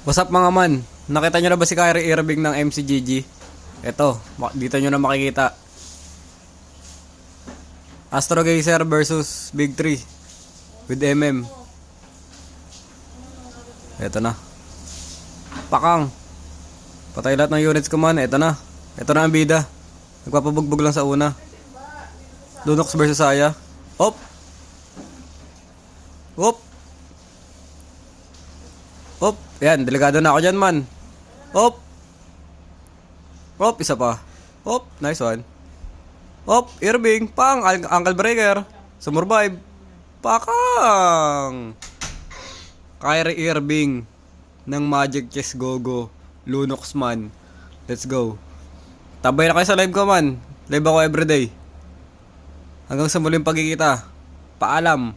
What's up mga man? Nakita nyo na ba si Kyrie Irving ng MCGG? Eto, dito nyo na makikita. Astro Geyser versus Big 3 with MM. Eto na. Pakang. Patay lahat ng units ko man. Eto na. Eto na ang bida. Nagpapabugbog lang sa una. Lunox versus Saya. Op! Op! Op! Yan, delikado na ako dyan man. Op! Op, isa pa. Op, nice one. Op, Irving, pang, ankle breaker. Sumurvive. Pakang! Kyrie Irving ng Magic Chess Gogo. Lunox man. Let's go. Tabay na kayo sa live ko man. Live ako everyday. Hanggang sa muling pagkikita. Paalam.